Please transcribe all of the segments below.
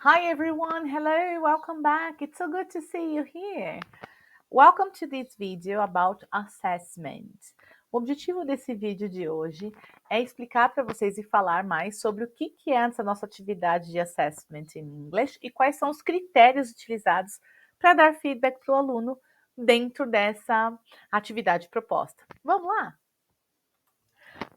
Hi everyone, hello, welcome back. It's so good to see you here. Welcome to this video about assessment. O objetivo desse vídeo de hoje é explicar para vocês e falar mais sobre o que é essa nossa atividade de assessment in English e quais são os critérios utilizados para dar feedback para o aluno dentro dessa atividade proposta. Vamos lá?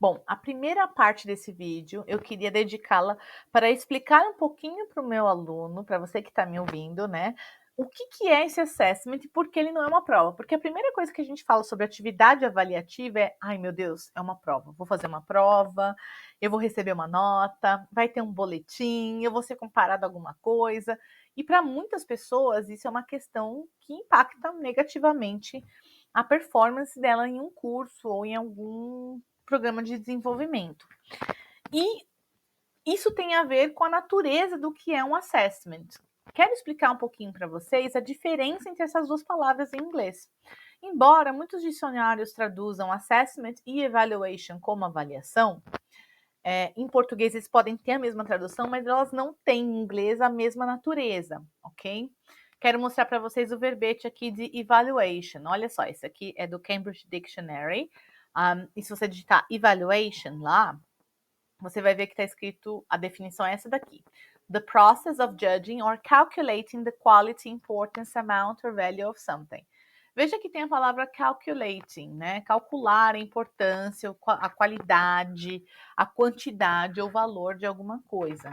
Bom, a primeira parte desse vídeo eu queria dedicá-la para explicar um pouquinho para o meu aluno, para você que está me ouvindo, né? O que é esse assessment e por que ele não é uma prova? Porque a primeira coisa que a gente fala sobre atividade avaliativa é: ai meu Deus, é uma prova, vou fazer uma prova, eu vou receber uma nota, vai ter um boletim, eu vou ser comparado a alguma coisa. E para muitas pessoas isso é uma questão que impacta negativamente a performance dela em um curso ou em algum programa de desenvolvimento. E isso tem a ver com a natureza do que é um assessment. Quero explicar um pouquinho para vocês a diferença entre essas duas palavras em inglês. Embora muitos dicionários traduzam assessment e evaluation como avaliação, em português eles podem ter a mesma tradução, mas elas não têm em inglês a mesma natureza, ok? Quero mostrar para vocês o verbete aqui de evaluation. Olha só, esse aqui é do Cambridge Dictionary. E se você digitar evaluation lá, você vai ver que está escrito, a definição é essa daqui. The process of judging or calculating the quality, importance, amount or value of something. Veja que tem a palavra calculating, né? Calcular a importância, a qualidade, a quantidade ou valor de alguma coisa.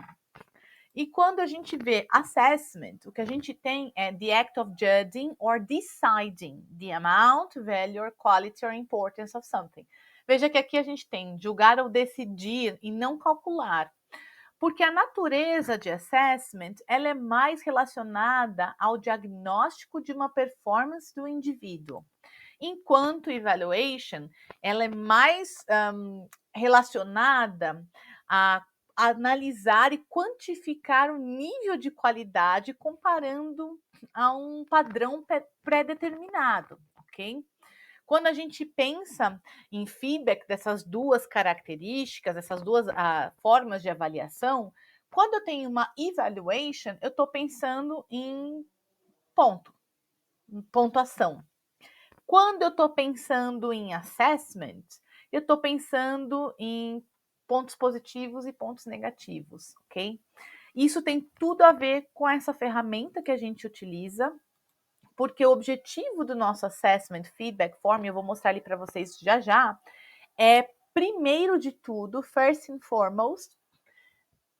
E quando a gente vê assessment, o que a gente tem é the act of judging or deciding the amount, value, or quality or importance of something. Veja que aqui a gente tem julgar ou decidir e não calcular. Porque a natureza de assessment, ela é mais relacionada ao diagnóstico de uma performance do indivíduo. Enquanto evaluation, ela é mais relacionada a analisar e quantificar o nível de qualidade comparando a um padrão pré-determinado, ok? Quando a gente pensa em feedback dessas duas características, essas duas formas de avaliação, quando eu tenho uma evaluation, eu estou pensando em ponto, em pontuação. Quando eu estou pensando em assessment, eu estou pensando em pontos positivos e pontos negativos, ok? Isso tem tudo a ver com essa ferramenta que a gente utiliza, porque o objetivo do nosso Assessment Feedback Form, eu vou mostrar ali para vocês já já, é, primeiro de tudo, first and foremost,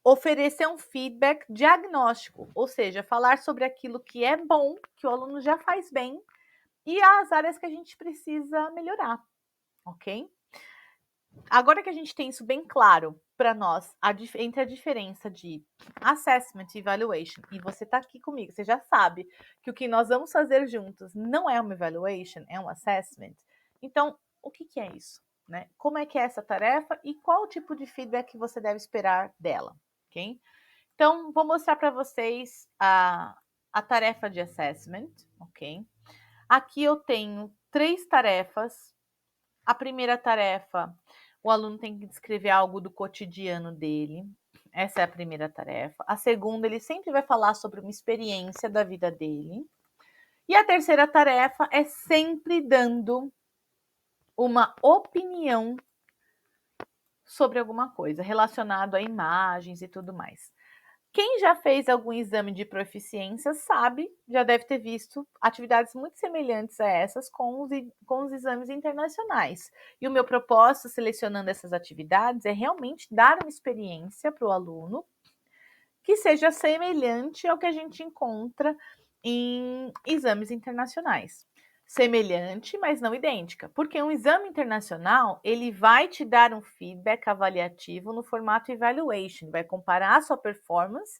oferecer um feedback diagnóstico, ou seja, falar sobre aquilo que é bom, que o aluno já faz bem, e as áreas que a gente precisa melhorar, ok? Agora que a gente tem isso bem claro para nós, entre a diferença de assessment e evaluation, e você está aqui comigo, você já sabe que o que nós vamos fazer juntos não é uma evaluation, é um assessment. Então, o que é isso? Né? Como é que é essa tarefa e qual o tipo de feedback que você deve esperar dela, ok? Então, vou mostrar para vocês a tarefa de assessment, ok? Aqui eu tenho 3 tarefas. A primeira tarefa, o aluno tem que descrever algo do cotidiano dele. Essa é a primeira tarefa. A segunda, ele sempre vai falar sobre uma experiência da vida dele. E a terceira tarefa é sempre dando uma opinião sobre alguma coisa relacionado a imagens e tudo mais. Quem já fez algum exame de proficiência sabe, já deve ter visto atividades muito semelhantes a essas com os exames internacionais. E o meu propósito, selecionando essas atividades, é realmente dar uma experiência para o aluno que seja semelhante ao que a gente encontra em exames internacionais. Semelhante, mas não idêntica, porque um exame internacional ele vai te dar um feedback avaliativo no formato evaluation, vai comparar a sua performance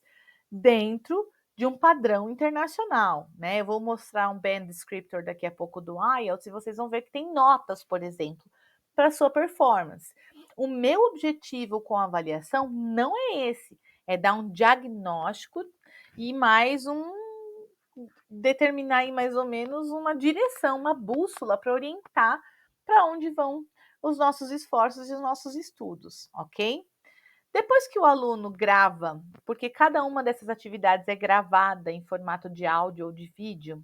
dentro de um padrão internacional, né? Eu vou mostrar um band descriptor daqui a pouco do IELTS e vocês vão ver que tem notas, por exemplo, para a sua performance. O meu objetivo com a avaliação não é esse, é dar um diagnóstico e mais determinar aí mais ou menos uma direção, uma bússola para orientar para onde vão os nossos esforços e os nossos estudos, ok? Depois que o aluno grava, porque cada uma dessas atividades é gravada em formato de áudio ou de vídeo,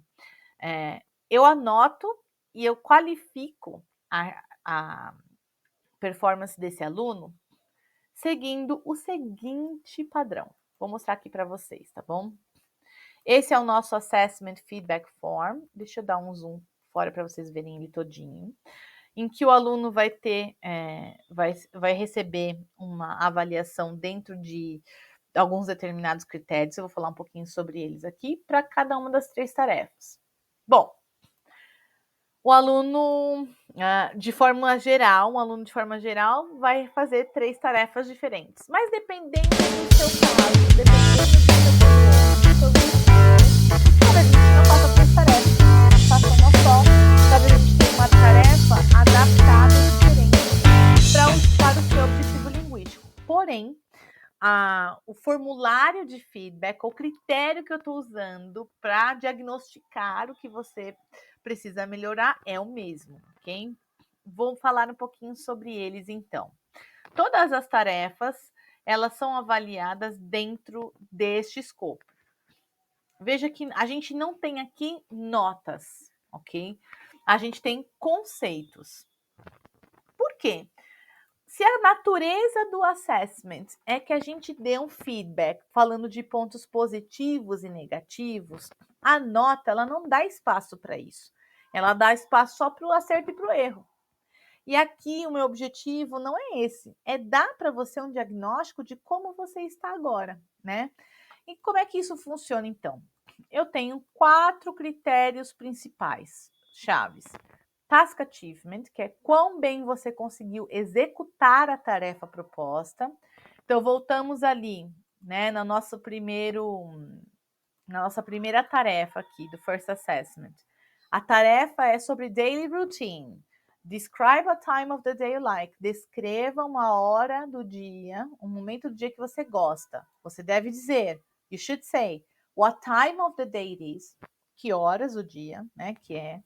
eu anoto e eu qualifico a performance desse aluno seguindo o seguinte padrão. Vou mostrar aqui para vocês, tá bom? Esse é o nosso Assessment Feedback Form. Deixa eu dar um zoom fora para vocês verem ele todinho. Em que o aluno vai ter, vai receber uma avaliação dentro de alguns determinados critérios. Eu vou falar um pouquinho sobre eles aqui para cada uma das 3 tarefas. Bom, o aluno, de forma geral, um aluno de forma geral vai fazer 3 tarefas diferentes. Mas dependendo do seu caso, dependendo do seu problema, talvez a gente não faça 3 tarefas, faça uma só, talvez a gente tenha uma tarefa adaptada diferente para o seu objetivo linguístico. Porém, o formulário de feedback, o critério que eu estou usando para diagnosticar o que você precisa melhorar é o mesmo, ok? Vou falar um pouquinho sobre eles então. Todas as tarefas, elas são avaliadas dentro deste escopo. Veja que a gente não tem aqui notas, ok? A gente tem conceitos. Por quê? Se a natureza do assessment é que a gente dê um feedback falando de pontos positivos e negativos, a nota ela não dá espaço para isso. Ela dá espaço só para o acerto e para o erro. E aqui o meu objetivo não é esse, é dar para você um diagnóstico de como você está agora, né? E como é que isso funciona então? Eu tenho 4 critérios principais, chaves. Task Achievement, que é quão bem você conseguiu executar a tarefa proposta. Então, voltamos ali, né, na nossa primeira tarefa aqui do First Assessment. A tarefa é sobre Daily Routine. Describe a time of the day you like. Descreva uma hora do dia, um momento do dia que você gosta. Você deve dizer, you should say, what time of the day it is. Que horas do dia, né, que é.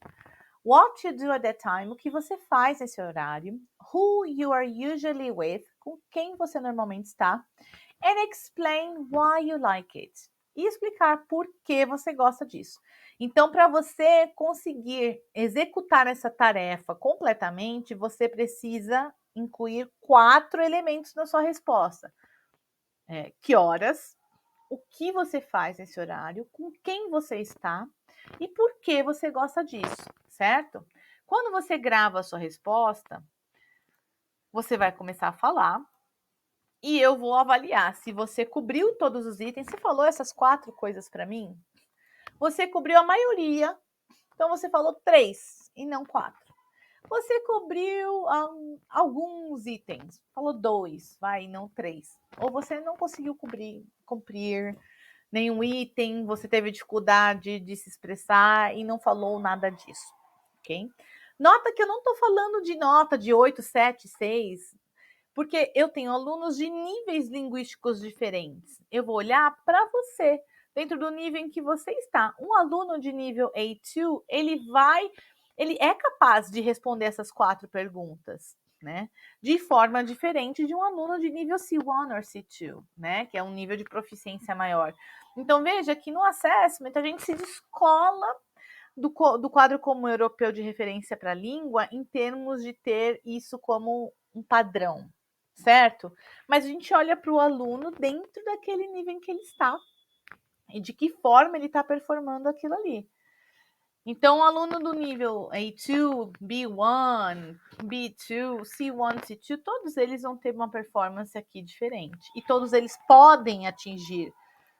What you do at that time, o que você faz nesse horário. Who you are usually with, com quem você normalmente está. And explain why you like it. E explicar por que você gosta disso. Então, para você conseguir executar essa tarefa completamente, você precisa incluir 4 elementos na sua resposta. Que horas, o que você faz nesse horário, com quem você está e por que você gosta disso, certo? Quando você grava a sua resposta, você vai começar a falar e eu vou avaliar se você cobriu todos os itens. Você falou essas 4 coisas para mim? Você cobriu a maioria, então você falou 3 e não 4. Você cobriu alguns itens, falou 2, vai, não 3. Ou você não conseguiu cumprir nenhum item, você teve dificuldade de se expressar e não falou nada disso, ok? Nota que eu não estou falando de nota de 8, 7, 6, porque eu tenho alunos de níveis linguísticos diferentes. Eu vou olhar para você, dentro do nível em que você está. Um aluno de nível A2, ele é capaz de responder essas 4 perguntas, né? De forma diferente de um aluno de nível C1 ou C2, né? Que é um nível de proficiência maior. Então, veja que no assessment a gente se descola do quadro comum europeu de referência para a língua em termos de ter isso como um padrão, certo? Mas a gente olha para o aluno dentro daquele nível em que ele está e de que forma ele está performando aquilo ali. Então, o aluno do nível A2, B1, B2, C1, C2, todos eles vão ter uma performance aqui diferente. E todos eles podem atingir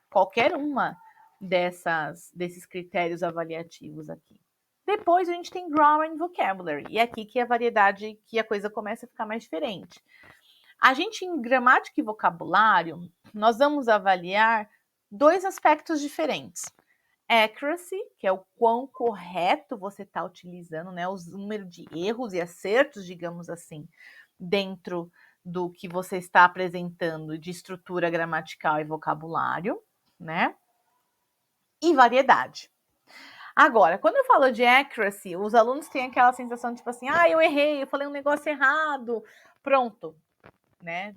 qualquer uma desses critérios avaliativos aqui. Depois a gente tem Grammar and Vocabulary, e é aqui que a variedade, que a coisa começa a ficar mais diferente. A gente, em gramática e vocabulário, nós vamos avaliar 2 aspectos diferentes. Accuracy, que é o quão correto você está utilizando, né? O número de erros e acertos, digamos assim, dentro do que você está apresentando de estrutura gramatical e vocabulário, né? E variedade. Agora, quando eu falo de accuracy, os alunos têm aquela sensação, tipo assim, eu errei, eu falei um negócio errado, pronto. né?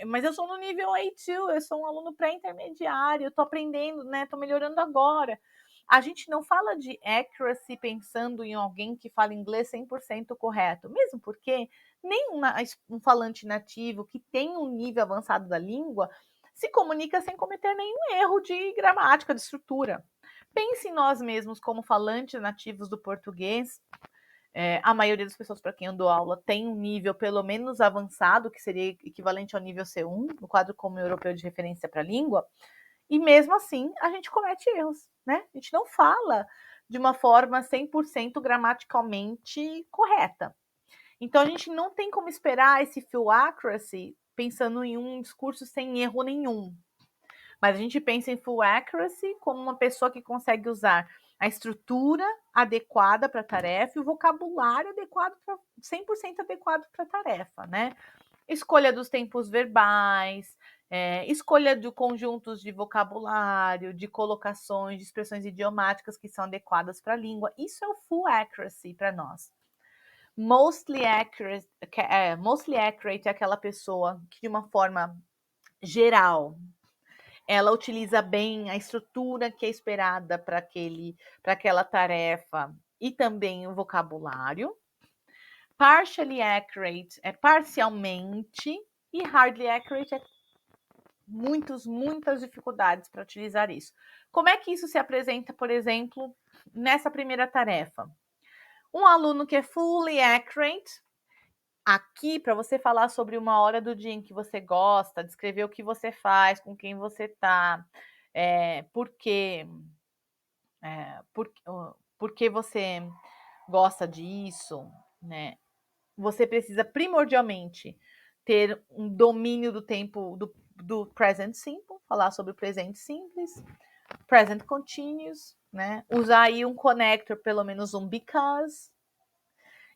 Mas eu sou no nível A2, eu sou um aluno pré-intermediário, eu tô aprendendo, né? Tô melhorando agora. A gente não fala de accuracy pensando em alguém que fala inglês 100% correto, mesmo porque nem um falante nativo que tem um nível avançado da língua se comunica sem cometer nenhum erro de gramática, de estrutura. Pense em nós mesmos como falantes nativos do português. A maioria das pessoas para quem eu dou aula tem um nível pelo menos avançado, que seria equivalente ao nível C1, no quadro comum europeu de referência para a língua, e mesmo assim a gente comete erros, né? A gente não fala de uma forma 100% gramaticalmente correta. Então a gente não tem como esperar esse full accuracy pensando em um discurso sem erro nenhum. Mas a gente pensa em full accuracy como uma pessoa que consegue usar a estrutura adequada para a tarefa e o vocabulário adequado, 100% adequado para a tarefa, né? Escolha dos tempos verbais, escolha de conjuntos de vocabulário, de colocações, de expressões idiomáticas que são adequadas para a língua. Isso é o full accuracy para nós. Mostly accurate é aquela pessoa que, de uma forma geral, ela utiliza bem a estrutura que é esperada para aquela tarefa e também o vocabulário. Partially accurate é parcialmente e hardly accurate é muitas dificuldades para utilizar isso. Como é que isso se apresenta, por exemplo, nessa primeira tarefa? Um aluno que é fully accurate, aqui para você falar sobre uma hora do dia em que você gosta, descrever o que você faz, com quem você está, por quê, por que você gosta disso, né? Você precisa primordialmente ter um domínio do tempo do present simple, falar sobre o presente simples, present continuous, né? Usar aí um connector, pelo menos um because,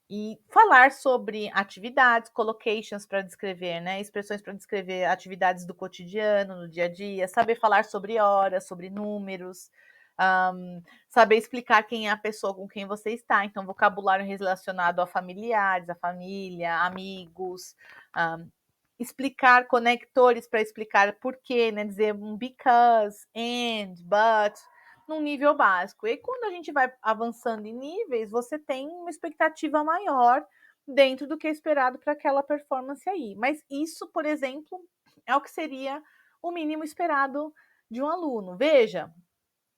e falar sobre atividades, collocations para descrever, né? Expressões para descrever atividades do cotidiano, no dia a dia, saber falar sobre horas, sobre números, saber explicar quem é a pessoa com quem você está, então vocabulário relacionado a familiares, a família, amigos, explicar conectores para explicar por quê, né? Dizer um because, and, but, num nível básico. E quando a gente vai avançando em níveis, você tem uma expectativa maior dentro do que é esperado para aquela performance aí. Mas isso, por exemplo, é o que seria o mínimo esperado de um aluno. Veja,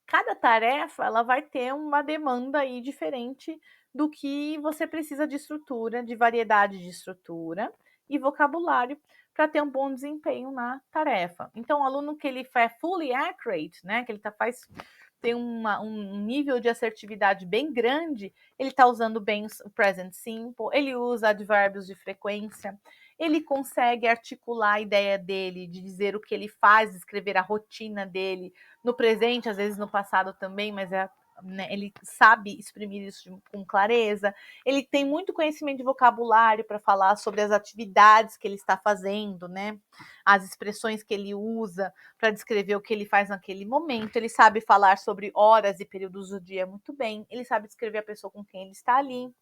cada tarefa ela vai ter uma demanda aí diferente do que você precisa de estrutura, de variedade de estrutura e vocabulário para ter um bom desempenho na tarefa. Então, o aluno que ele é fully accurate, né, que ele tem um nível de assertividade bem grande, ele está usando bem o present simple, ele usa advérbios de frequência, ele consegue articular a ideia dele, de dizer o que ele faz, escrever a rotina dele, no presente, às vezes no passado também, mas ele sabe exprimir isso com clareza. Ele tem muito conhecimento de vocabulário para falar sobre as atividades que ele está fazendo, né? As expressões que ele usa para descrever o que ele faz naquele momento. Ele sabe falar sobre horas e períodos do dia muito bem. Ele sabe descrever a pessoa com quem ele está ali.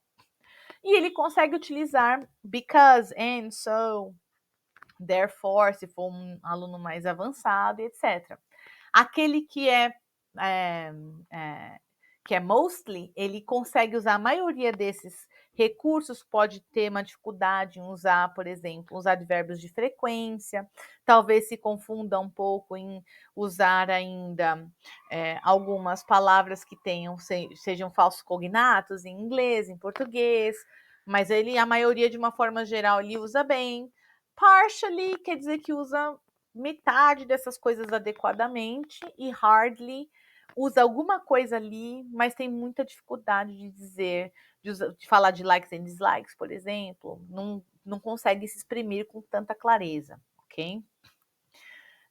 E ele consegue utilizar because, and, so, therefore, se for um aluno mais avançado, etc. Aquele é, que é mostly, ele consegue usar a maioria desses recursos, pode ter uma dificuldade em usar, por exemplo, os advérbios de frequência, talvez se confunda um pouco em usar ainda algumas palavras que sejam falsos cognatos em inglês, em português, mas a maioria, de uma forma geral, ele usa bem. Partially quer dizer que usa metade dessas coisas adequadamente, e hardly usa alguma coisa ali, mas tem muita dificuldade de dizer, de falar de likes and dislikes, por exemplo, não consegue se exprimir com tanta clareza, ok?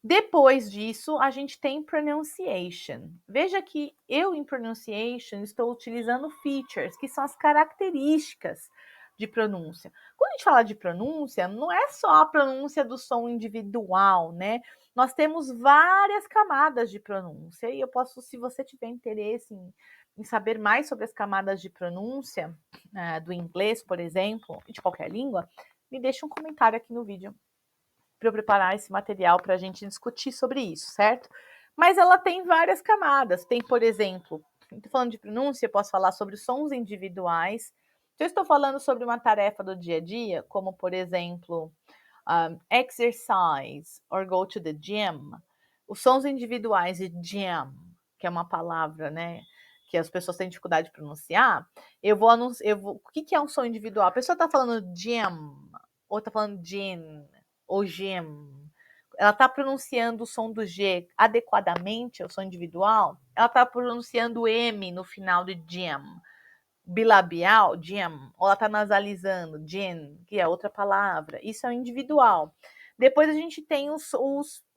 Depois disso, a gente tem pronunciation. Veja que eu, em pronunciation, estou utilizando features, que são as características de pronúncia. Quando a gente fala de pronúncia, não é só a pronúncia do som individual, né? Nós temos várias camadas de pronúncia, e eu posso, se você tiver interesse em saber mais sobre as camadas de pronúncia, do inglês, por exemplo, e de qualquer língua, me deixa um comentário aqui no vídeo para eu preparar esse material para a gente discutir sobre isso, certo? Mas ela tem várias camadas. Tem, por exemplo, estou falando de pronúncia, eu posso falar sobre sons individuais. Se eu estou falando sobre uma tarefa do dia a dia, como, por exemplo, exercise or go to the gym, os sons individuais de gym, que é uma palavra, né, que as pessoas têm dificuldade de pronunciar, o que é um som individual? A pessoa está falando gym, ou está falando gym, ou gym. Ela está pronunciando o som do G adequadamente, o som individual, ela está pronunciando o M no final de gym. Bilabial, gym, ou ela está nasalizando, gin, que é outra palavra. Isso é o individual. Depois a gente tem os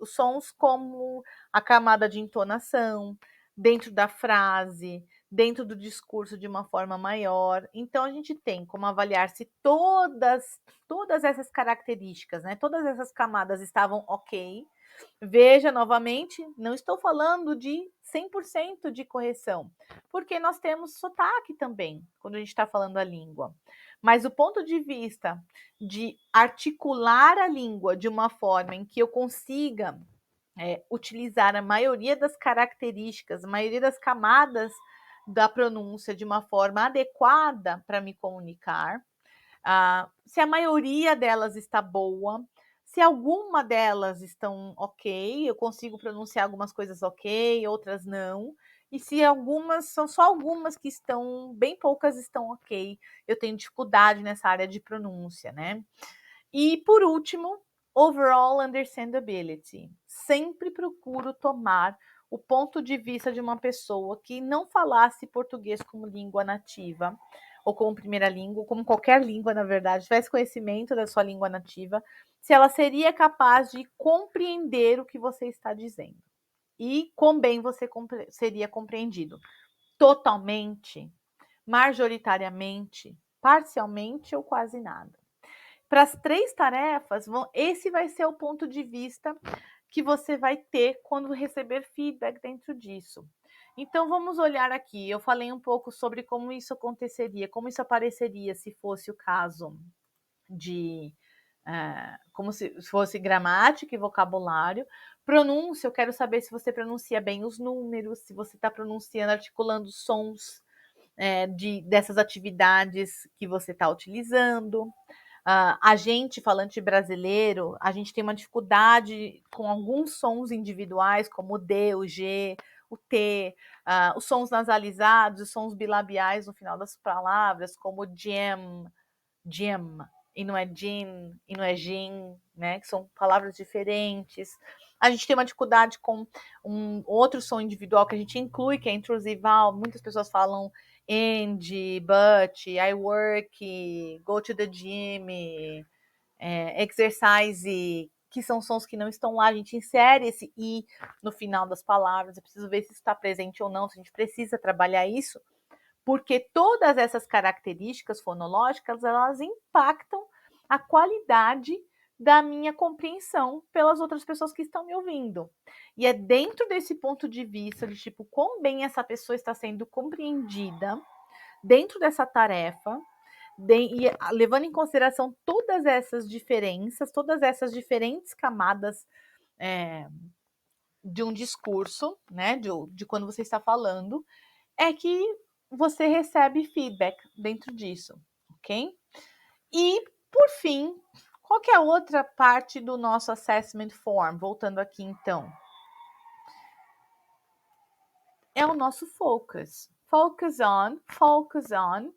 sons como a camada de entonação, dentro da frase, dentro do discurso de uma forma maior. Então a gente tem como avaliar se todas essas características, né, todas essas camadas estavam ok. Veja novamente, não estou falando de 100% de correção, porque nós temos sotaque também, quando a gente está falando a língua. Mas o ponto de vista de articular a língua de uma forma em que eu consiga utilizar a maioria das características, a maioria das camadas da pronúncia de uma forma adequada para me comunicar, se a maioria delas está boa, se alguma delas estão ok, eu consigo pronunciar algumas coisas ok, outras não. E se algumas, são só algumas que estão, bem poucas estão ok, eu tenho dificuldade nessa área de pronúncia, né? E por último, overall understandability. Sempre procuro tomar o ponto de vista de uma pessoa que não falasse português como língua nativa, ou como primeira língua, como qualquer língua, na verdade, tivesse conhecimento da sua língua nativa, se ela seria capaz de compreender o que você está dizendo. E quão bem você seria compreendido. Totalmente, majoritariamente, parcialmente ou quase nada. Para as 3 tarefas, esse vai ser o ponto de vista que você vai ter quando receber feedback dentro disso. Então, vamos olhar aqui. Eu falei um pouco sobre como isso aconteceria, como isso apareceria se fosse o caso de como se fosse gramática e vocabulário. Pronúncia, eu quero saber se você pronuncia bem os números, se você está pronunciando, articulando sons dessas atividades que você está utilizando. A gente, falante brasileiro, a gente tem uma dificuldade com alguns sons individuais, como o D, o G, o T, os sons nasalizados, os sons bilabiais no final das palavras, como jam, gym, e não é gin, e não é gin, né? Que são palavras diferentes. A gente tem uma dificuldade com um outro som individual que a gente inclui, que é intrusival. Muitas pessoas falam and, but, I work, go to the gym, exercise, que são sons que não estão lá. A gente insere esse i no final das palavras. Eu preciso ver se isso está presente ou não, se a gente precisa trabalhar isso, porque todas essas características fonológicas, elas impactam a qualidade da minha compreensão pelas outras pessoas que estão me ouvindo. E é dentro desse ponto de vista de tipo quão bem essa pessoa está sendo compreendida dentro dessa tarefa, e levando em consideração todas essas diferenças, todas essas diferentes camadas de um discurso, né, de quando você está falando, é que você recebe feedback dentro disso, ok? E, por fim, qual que é a outra parte do nosso assessment form? Voltando aqui, então. É o nosso focus. Focus on, focus on.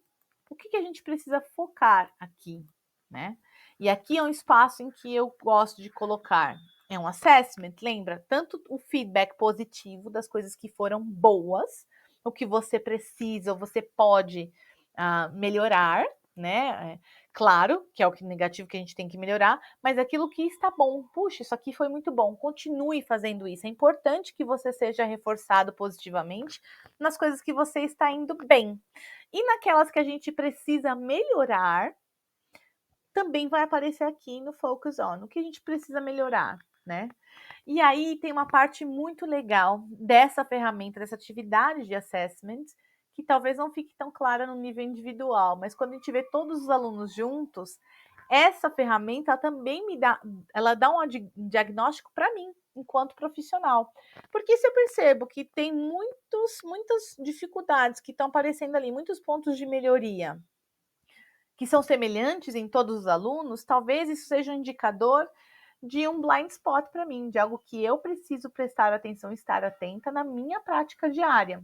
O que a gente precisa focar aqui, né? E aqui é um espaço em que eu gosto de colocar. É um assessment, lembra? Tanto o feedback positivo das coisas que foram boas, o que você precisa ou você pode melhorar, né? Claro que é o que negativo que a gente tem que melhorar, mas aquilo que está bom. Puxa, isso aqui foi muito bom. Continue fazendo isso. É importante que você seja reforçado positivamente nas coisas que você está indo bem. E naquelas que a gente precisa melhorar, também vai aparecer aqui no Focus On, o que a gente precisa melhorar, né? E aí tem uma parte muito legal dessa ferramenta, dessa atividade de assessment, que talvez não fique tão clara no nível individual, mas quando a gente vê todos os alunos juntos, essa ferramenta também ela dá um diagnóstico para mim, enquanto profissional. Porque se eu percebo que tem muitas dificuldades que estão aparecendo ali, muitos pontos de melhoria, que são semelhantes em todos os alunos, talvez isso seja um indicador de um blind spot para mim, de algo que eu preciso prestar atenção e estar atenta na minha prática diária.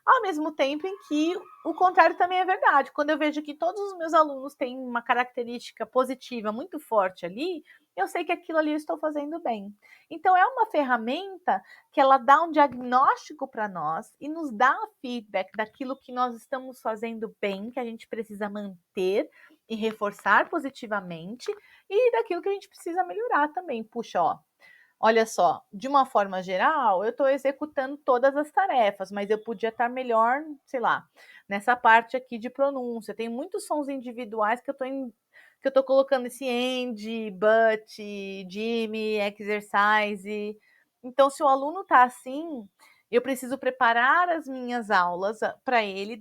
Ao mesmo tempo em que o contrário também é verdade. Quando eu vejo que todos os meus alunos têm uma característica positiva muito forte ali, eu sei que aquilo ali eu estou fazendo bem. Então, é uma ferramenta que ela dá um diagnóstico para nós e nos dá feedback daquilo que nós estamos fazendo bem, que a gente precisa manter e reforçar positivamente, e daquilo que a gente precisa melhorar também. Puxa, ó, olha só, de uma forma geral, eu estou executando todas as tarefas, mas eu podia estar melhor, sei lá, nessa parte aqui de pronúncia. Tem muitos sons individuais que eu estou colocando esse end, but, Jimmy, exercise. Então, se o aluno está assim, eu preciso preparar as minhas aulas para ele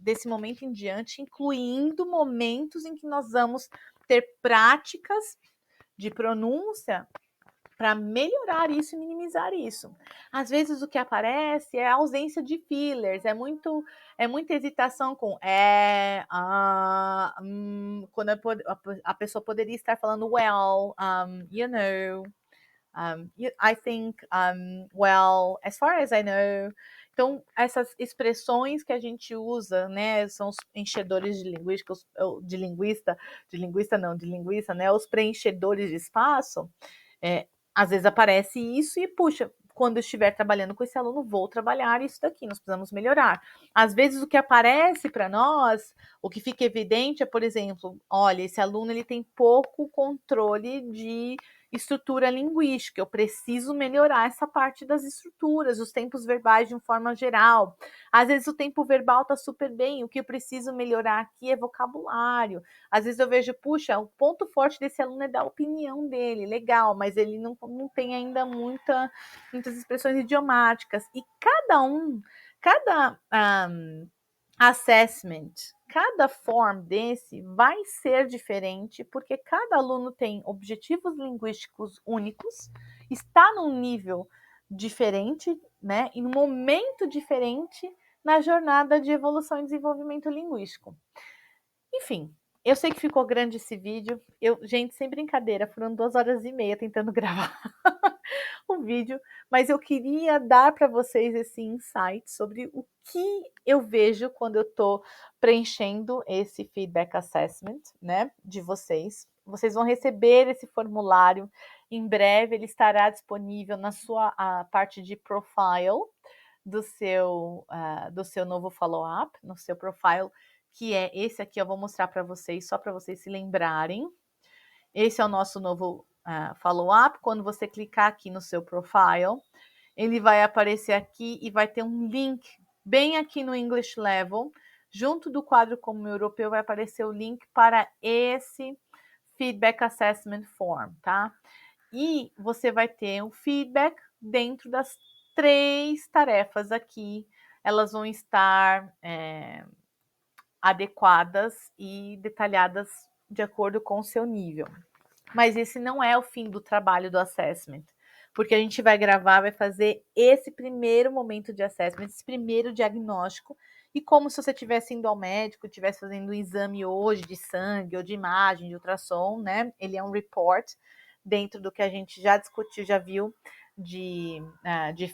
desse momento em diante, incluindo momentos em que nós vamos ter práticas de pronúncia para melhorar isso e minimizar isso. Às vezes o que aparece é a ausência de fillers, é muita hesitação com quando a pessoa poderia estar falando well, you know, I think, well, as far as I know. Então, essas expressões que a gente usa, né, são os enchedores de linguística, de linguista, né, os preenchedores de espaço. Às vezes aparece isso e, puxa, quando eu estiver trabalhando com esse aluno, vou trabalhar isso daqui, nós precisamos melhorar. Às vezes o que aparece para nós, o que fica evidente é, por exemplo, olha, esse aluno ele tem pouco controle de estrutura linguística, eu preciso melhorar essa parte das estruturas, os tempos verbais de uma forma geral. Às vezes o tempo verbal está super bem, o que eu preciso melhorar aqui é vocabulário. Às vezes eu vejo, puxa, o ponto forte desse aluno é da opinião dele, legal, mas ele não tem ainda muitas expressões idiomáticas. E cada assessment, cada form desse vai ser diferente, porque cada aluno tem objetivos linguísticos únicos, está num nível diferente, né, e num momento diferente na jornada de evolução e desenvolvimento linguístico. Enfim, eu sei que ficou grande esse vídeo. Gente, sem brincadeira, foram 2 horas e meia tentando gravar o vídeo, mas eu queria dar para vocês esse insight sobre o que eu vejo quando eu estou preenchendo esse feedback assessment, né, de vocês. Vocês vão receber esse formulário em breve, ele estará disponível na sua parte de profile do seu novo follow-up, no seu profile, que é esse aqui. Eu vou mostrar para vocês, só para vocês se lembrarem. Esse é o nosso novo follow-up. Quando você clicar aqui no seu profile, ele vai aparecer aqui e vai ter um link bem aqui no English Level. Junto do quadro como europeu vai aparecer o link para esse Feedback Assessment Form, tá? E você vai ter um feedback dentro das 3 tarefas aqui. Elas vão estar adequadas e detalhadas de acordo com o seu nível. Mas esse não é o fim do trabalho do assessment, porque a gente vai gravar, vai fazer esse primeiro momento de assessment, esse primeiro diagnóstico, e como se você estivesse indo ao médico, estivesse fazendo um exame hoje de sangue ou de imagem, de ultrassom, né? Ele é um report dentro do que a gente já discutiu, já viu de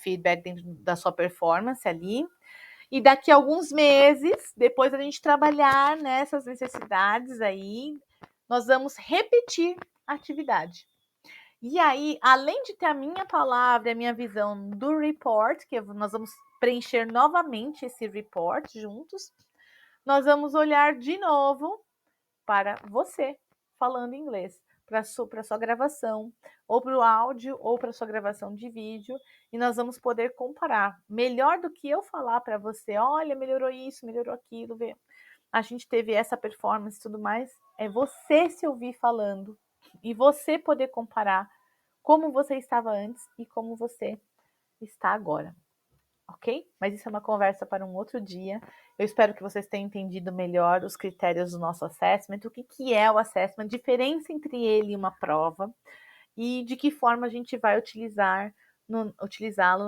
feedback dentro da sua performance ali. E daqui a alguns meses, depois da gente trabalhar nessas necessidades aí, nós vamos repetir a atividade. E aí, além de ter a minha palavra, a minha visão do report, que nós vamos preencher novamente esse report juntos, nós vamos olhar de novo para você falando inglês, para sua gravação, ou para o áudio, ou para sua gravação de vídeo, e nós vamos poder comparar. Melhor do que eu falar para você, olha, melhorou isso, melhorou aquilo, a gente teve essa performance e tudo mais, é você se ouvir falando e você poder comparar como você estava antes e como você está agora. ok? Mas isso é uma conversa para um outro dia. Eu espero que vocês tenham entendido melhor os critérios do nosso assessment, o que, que é o assessment, a diferença entre ele e uma prova, e de que forma a gente vai utilizá-lo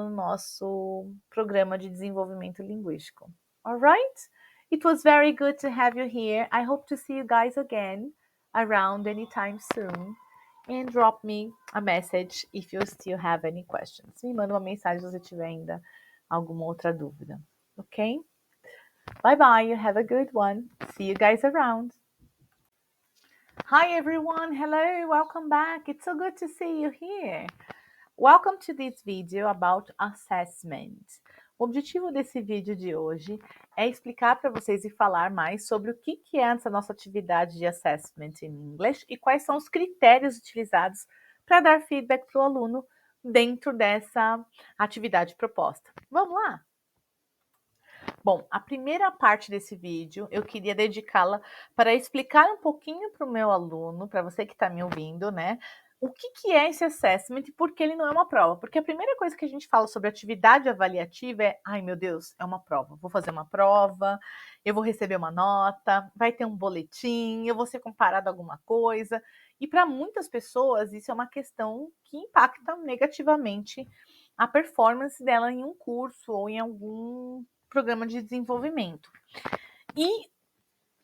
no nosso programa de desenvolvimento linguístico. Alright? It was very good to have you here. I hope to see you guys again around anytime soon. And drop me a message if you still have any questions. Me manda uma mensagem se você tiver ainda alguma outra dúvida. Ok? Bye bye. You have a good one. See you guys around. Hi everyone. Hello. Welcome back. It's so good to see you here. Welcome to this video about assessment. O objetivo desse vídeo de hoje é explicar para vocês e falar mais sobre o que é essa nossa atividade de assessment in English e quais são os critérios utilizados para dar feedback para o aluno dentro dessa atividade proposta. Vamos lá? Bom, a primeira parte desse vídeo eu queria dedicá-la para explicar um pouquinho para o meu aluno, para você que está me ouvindo, né? O que é esse assessment e por que ele não é uma prova? Porque a primeira coisa que a gente fala sobre atividade avaliativa é, ai meu Deus, é uma prova. Vou fazer uma prova, eu vou receber uma nota, vai ter um boletim, eu vou ser comparado a alguma coisa. E para muitas pessoas isso é uma questão que impacta negativamente a performance dela em um curso ou em algum programa de desenvolvimento. E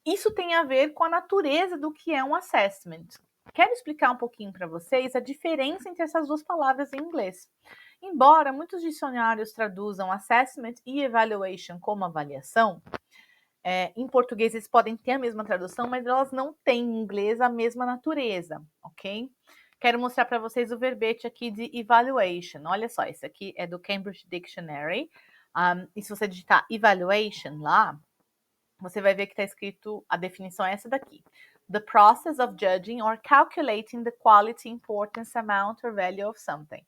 isso tem a ver com a natureza do que é um assessment. Quero explicar um pouquinho para vocês a diferença entre essas duas palavras em inglês. Embora muitos dicionários traduzam assessment e evaluation como avaliação, em português eles podem ter a mesma tradução, mas elas não têm em inglês a mesma natureza, ok? Quero mostrar para vocês o verbete aqui de evaluation. Olha só, esse aqui é do Cambridge Dictionary. E se você digitar evaluation lá, você vai ver que está escrito, a definição é essa daqui. The process of judging or calculating the quality, importance, amount or value of something.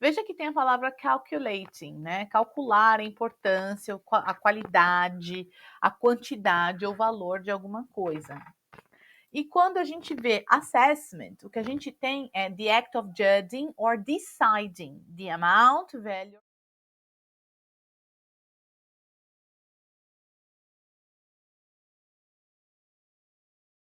Veja que tem a palavra calculating, né? Calcular a importância, a qualidade, a quantidade ou valor de alguma coisa. E quando a gente vê assessment, o que a gente tem é the act of judging or deciding the amount, value